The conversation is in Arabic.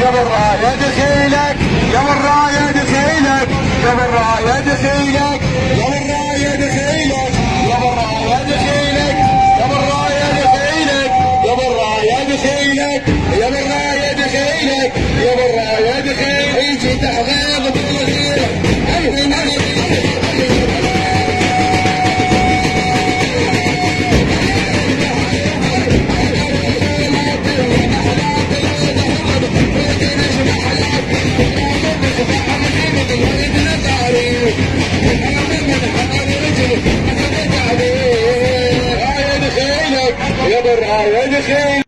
يا بالراية دخيلك يا بالراية دخيلك يا بالراية دخيلك يا بالراية دخيلك يا بالراية دخيلك يا بالراية دخيلك يا بالراية دخيلك يا بالراية دخيلك يا بالراية دخيلك يجي تحقيق بالغيرة يا بالراية دخيلك